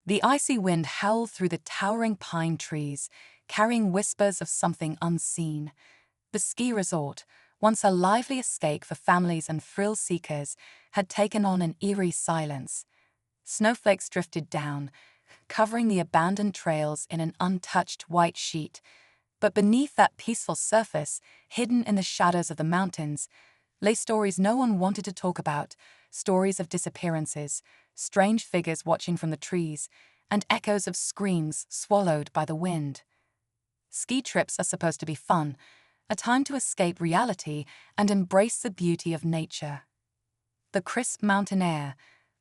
The icy wind howled through the towering pine trees, carrying whispers of something unseen. The ski resort, once a lively escape for families and thrill-seekers, had taken on an eerie silence. Snowflakes drifted down, covering the abandoned trails in an untouched white sheet. But beneath that peaceful surface, hidden in the shadows of the mountains, lay stories no one wanted to talk about, stories of disappearances, strange figures watching from the trees, and echoes of screams swallowed by the wind. Ski trips are supposed to be fun, a time to escape reality and embrace the beauty of nature. The crisp mountain air,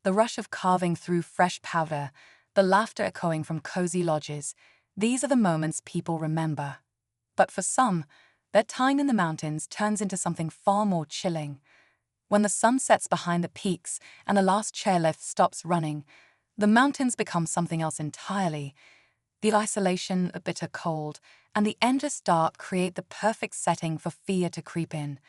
the rush of carving through fresh powder, the laughter echoing from cozy lodges, these are the moments people remember. But for some, their time in the mountains turns into something far more chilling. When the sun sets behind the peaks and the last chairlift stops running, the mountains become something else entirely. The isolation, the bitter cold, and the endless dark create the perfect setting for fear to creep in.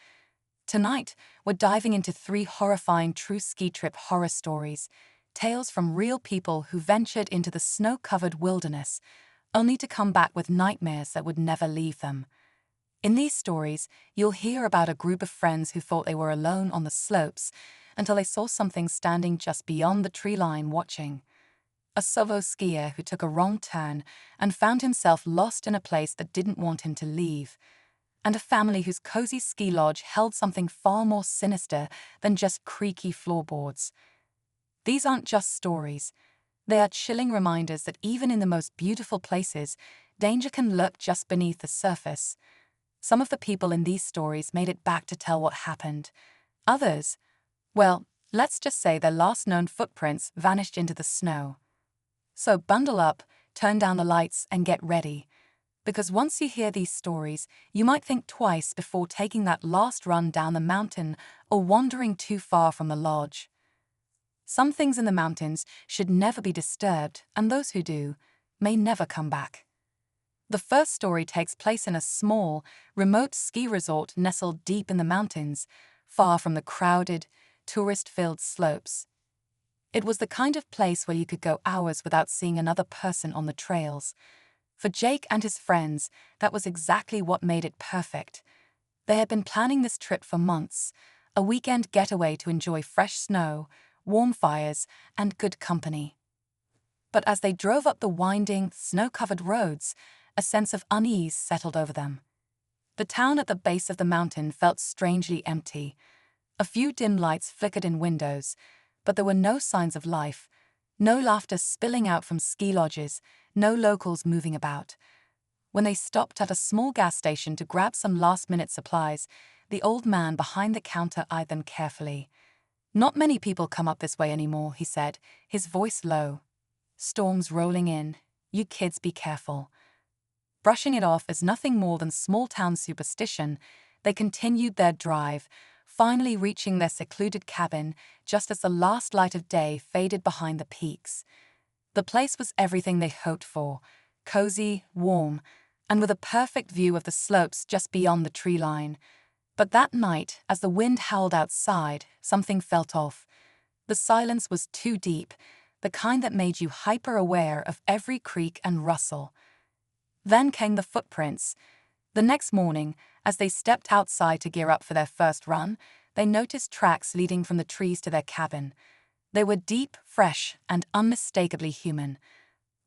Tonight, we're diving into 3 horrifying true ski trip horror stories, tales from real people who ventured into the snow-covered wilderness, only to come back with nightmares that would never leave them. In these stories, you'll hear about a group of friends who thought they were alone on the slopes until they saw something standing just beyond the tree line watching. A solo skier who took a wrong turn and found himself lost in a place that didn't want him to leave. And a family whose cozy ski lodge held something far more sinister than just creaky floorboards. These aren't just stories. They are chilling reminders that even in the most beautiful places, danger can lurk just beneath the surface. Some of the people in these stories made it back to tell what happened. Others, well, let's just say their last known footprints vanished into the snow. So bundle up, turn down the lights, and get ready. Because once you hear these stories, you might think twice before taking that last run down the mountain or wandering too far from the lodge. Some things in the mountains should never be disturbed, and those who do may never come back. The first story takes place in a small, remote ski resort nestled deep in the mountains, far from the crowded, tourist-filled slopes. It was the kind of place where you could go hours without seeing another person on the trails. For Jake and his friends, that was exactly what made it perfect. They had been planning this trip for months, a weekend getaway to enjoy fresh snow, warm fires, and good company. But as they drove up the winding, snow-covered roads, a sense of unease settled over them. The town at the base of the mountain felt strangely empty. A few dim lights flickered in windows, but there were no signs of life, no laughter spilling out from ski lodges, no locals moving about. When they stopped at a small gas station to grab some last-minute supplies, the old man behind the counter eyed them carefully. "Not many people come up this way anymore," he said, his voice low. "Storms rolling in. You kids be careful." Brushing it off as nothing more than small-town superstition, they continued their drive, finally reaching their secluded cabin just as the last light of day faded behind the peaks. The place was everything they hoped for, cozy, warm, and with a perfect view of the slopes just beyond the tree line. But that night, as the wind howled outside, something felt off. The silence was too deep, the kind that made you hyper-aware of every creak and rustle. Then came the footprints. The next morning, as they stepped outside to gear up for their first run, they noticed tracks leading from the trees to their cabin. They were deep, fresh, and unmistakably human.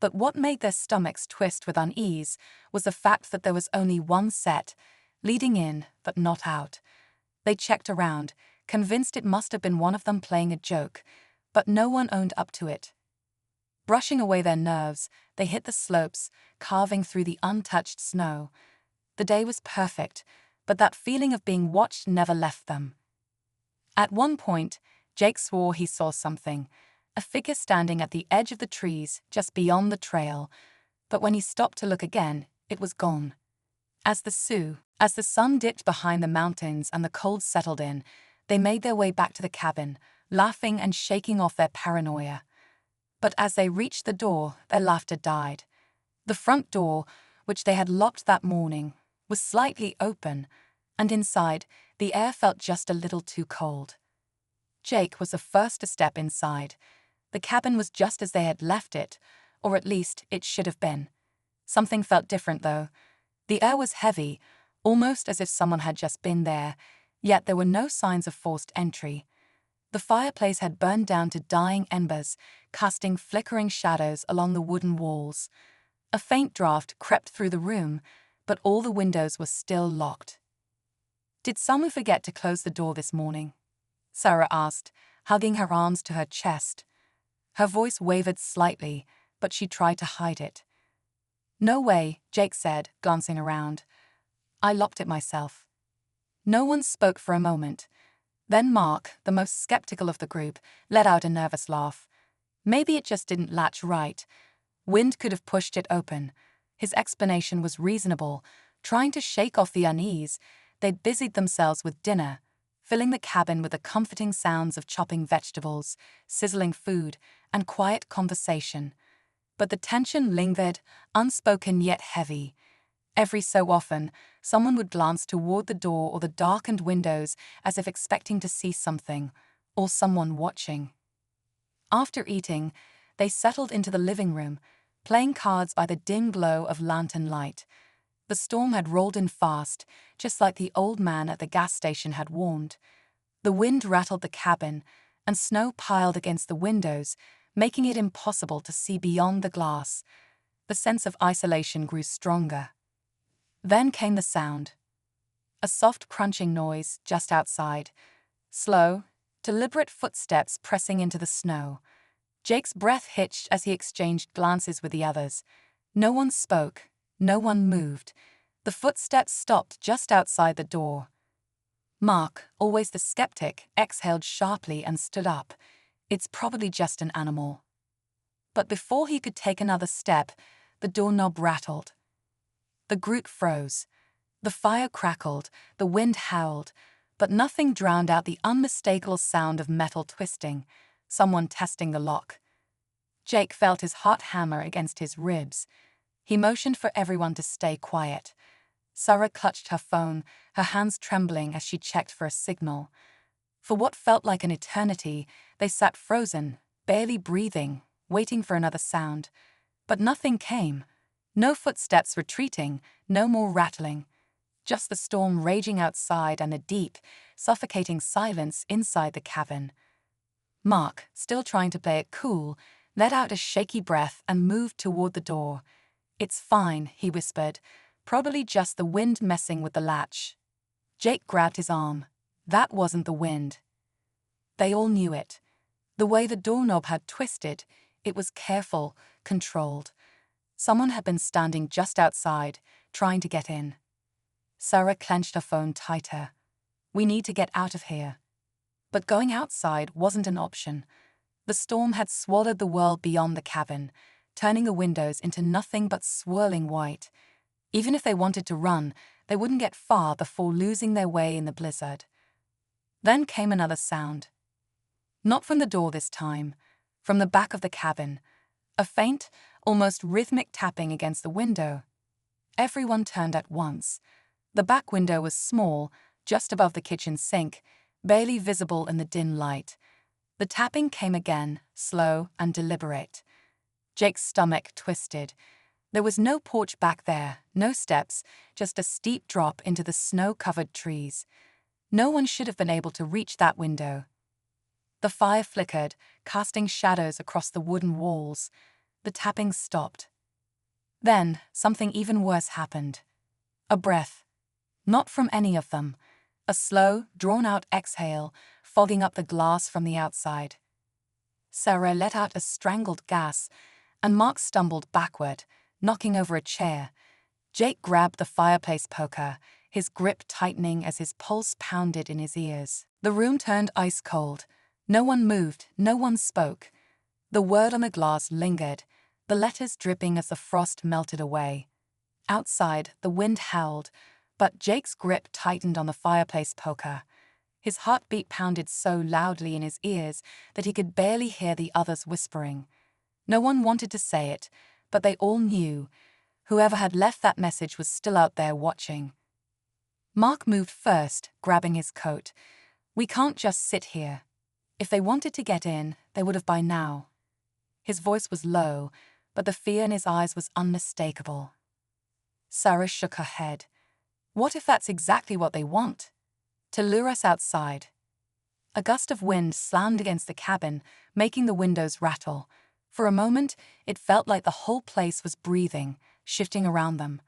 But what made their stomachs twist with unease was the fact that there was only one set, leading in, but not out. They checked around, convinced it must have been one of them playing a joke, but no one owned up to it. Brushing away their nerves, they hit the slopes, carving through the untouched snow. The day was perfect, but that feeling of being watched never left them. At one point, Jake swore he saw something, a figure standing at the edge of the trees just beyond the trail, but when he stopped to look again, it was gone. As the sun dipped behind the mountains and the cold settled in, they made their way back to the cabin, laughing and shaking off their paranoia. But as they reached the door, their laughter died. The front door, which they had locked that morning, was slightly open, and inside, the air felt just a little too cold. Jake was the first to step inside. The cabin was just as they had left it, or at least it should have been. Something felt different, though. The air was heavy, almost as if someone had just been there, yet there were no signs of forced entry. The fireplace had burned down to dying embers, casting flickering shadows along the wooden walls. A faint draft crept through the room, but all the windows were still locked. "Did someone forget to close the door this morning?" Sarah asked, hugging her arms to her chest. Her voice wavered slightly, but she tried to hide it. "No way," Jake said, glancing around. "I locked it myself." No one spoke for a moment. Then Mark, the most skeptical of the group, let out a nervous laugh. Maybe it just didn't latch right. Wind could have pushed it open. His explanation was reasonable. Trying to shake off the unease, they'd busied themselves with dinner, filling the cabin with the comforting sounds of chopping vegetables, sizzling food, and quiet conversation. But the tension lingered, unspoken yet heavy. Every so often, someone would glance toward the door or the darkened windows as if expecting to see something, or someone watching. After eating, they settled into the living room, playing cards by the dim glow of lantern light. The storm had rolled in fast, just like the old man at the gas station had warned. The wind rattled the cabin, and snow piled against the windows, making it impossible to see beyond the glass. The sense of isolation grew stronger. Then came the sound. A soft crunching noise just outside. Slow, deliberate footsteps pressing into the snow. Jake's breath hitched as he exchanged glances with the others. No one spoke. No one moved. The footsteps stopped just outside the door. Mark, always the skeptic, exhaled sharply and stood up. It's probably just an animal. But before he could take another step, the doorknob rattled. The group froze. The fire crackled, the wind howled, but nothing drowned out the unmistakable sound of metal twisting, someone testing the lock. Jake felt his heart hammer against his ribs. He motioned for everyone to stay quiet. Sarah clutched her phone, her hands trembling as she checked for a signal. For what felt like an eternity, they sat frozen, barely breathing, waiting for another sound. But nothing came. No footsteps retreating, no more rattling. Just the storm raging outside and the deep, suffocating silence inside the cabin. Mark, still trying to play it cool, let out a shaky breath and moved toward the door. "It's fine," he whispered. "Probably just the wind messing with the latch." Jake grabbed his arm. That wasn't the wind. They all knew it. The way the doorknob had twisted, it was careful, controlled. Someone had been standing just outside, trying to get in. Sarah clenched her phone tighter. "We need to get out of here." But going outside wasn't an option. The storm had swallowed the world beyond the cabin, turning the windows into nothing but swirling white. Even if they wanted to run, they wouldn't get far before losing their way in the blizzard. Then came another sound. Not from the door this time, from the back of the cabin. A faint, almost rhythmic tapping against the window. Everyone turned at once. The back window was small, just above the kitchen sink, barely visible in the dim light. The tapping came again, slow and deliberate. Jake's stomach twisted. There was no porch back there, no steps, just a steep drop into the snow-covered trees. No one should have been able to reach that window. The fire flickered, casting shadows across the wooden walls. The tapping stopped. Then, something even worse happened. A breath. Not from any of them. A slow, drawn-out exhale, fogging up the glass from the outside. Sarah let out a strangled gasp, and Mark stumbled backward, knocking over a chair. Jake grabbed the fireplace poker, his grip tightening as his pulse pounded in his ears. The room turned ice cold. No one moved, no one spoke. The word on the glass lingered, the letters dripping as the frost melted away. Outside, the wind howled, but Jake's grip tightened on the fireplace poker. His heartbeat pounded so loudly in his ears that he could barely hear the others whispering. No one wanted to say it, but they all knew. Whoever had left that message was still out there watching. Mark moved first, grabbing his coat. "We can't just sit here." If they wanted to get in, they would have by now. His voice was low, but the fear in his eyes was unmistakable. Sarah shook her head. What if that's exactly what they want? To lure us outside. A gust of wind slammed against the cabin, making the windows rattle. For a moment, it felt like the whole place was breathing, shifting around them.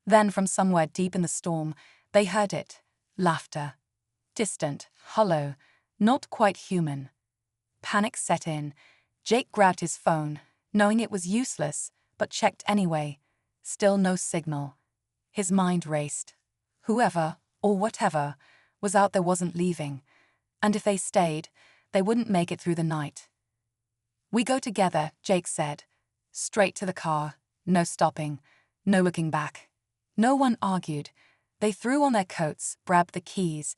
Then, from somewhere deep in the storm, they heard it. Laughter. Distant, hollow, not quite human. Panic set in. Jake grabbed his phone, knowing it was useless, but checked anyway. Still no signal. His mind raced. Whoever, or whatever, was out there wasn't leaving. And if they stayed, they wouldn't make it through the night. We go together, Jake said. Straight to the car. No stopping. No looking back. No one argued. They threw on their coats, grabbed the keys,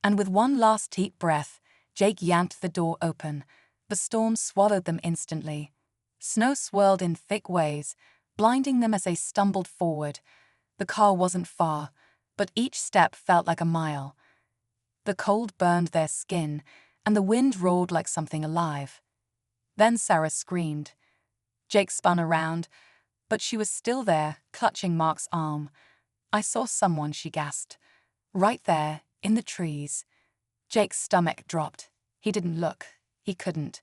and with one last deep breath, Jake yanked the door open. The storm swallowed them instantly. Snow swirled in thick waves, blinding them as they stumbled forward. The car wasn't far, but each step felt like a mile. The cold burned their skin, and the wind roared like something alive. Then Sarah screamed. Jake spun around, but she was still there, clutching Mark's arm. I saw someone, she gasped. Right there, in the trees. Jake's stomach dropped. He didn't look. He couldn't.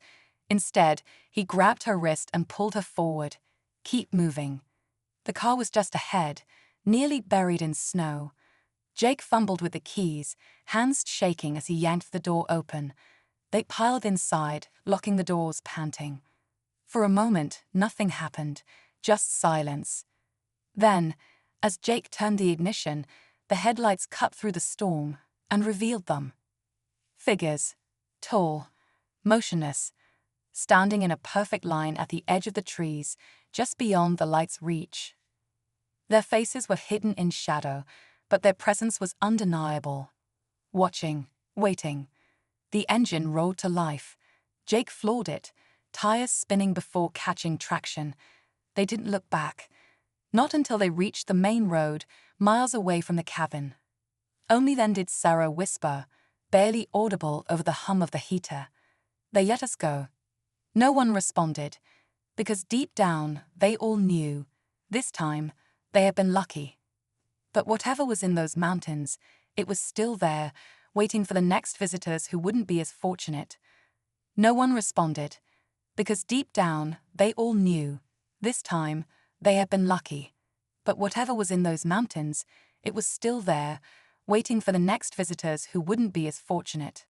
Instead, he grabbed her wrist and pulled her forward. Keep moving. The car was just ahead, nearly buried in snow. Jake fumbled with the keys, hands shaking as he yanked the door open. They piled inside, locking the doors, panting. For a moment, nothing happened, just silence. Then, as Jake turned the ignition, the headlights cut through the storm and revealed them. Figures, tall, motionless, standing in a perfect line at the edge of the trees, just beyond the light's reach. Their faces were hidden in shadow, but their presence was undeniable. Watching, waiting. The engine roared to life. Jake floored it, tires spinning before catching traction. They didn't look back. Not until they reached the main road, miles away from the cabin. Only then did Sarah whisper, barely audible over the hum of the heater. They let us go. No one responded, because deep down they all knew, this time, they had been lucky. But whatever was in those mountains, it was still there, waiting for the next visitors who wouldn't be as fortunate. No one responded, because deep down they all knew, this time, they had been lucky. But whatever was in those mountains, it was still there, waiting for the next visitors who wouldn't be as fortunate.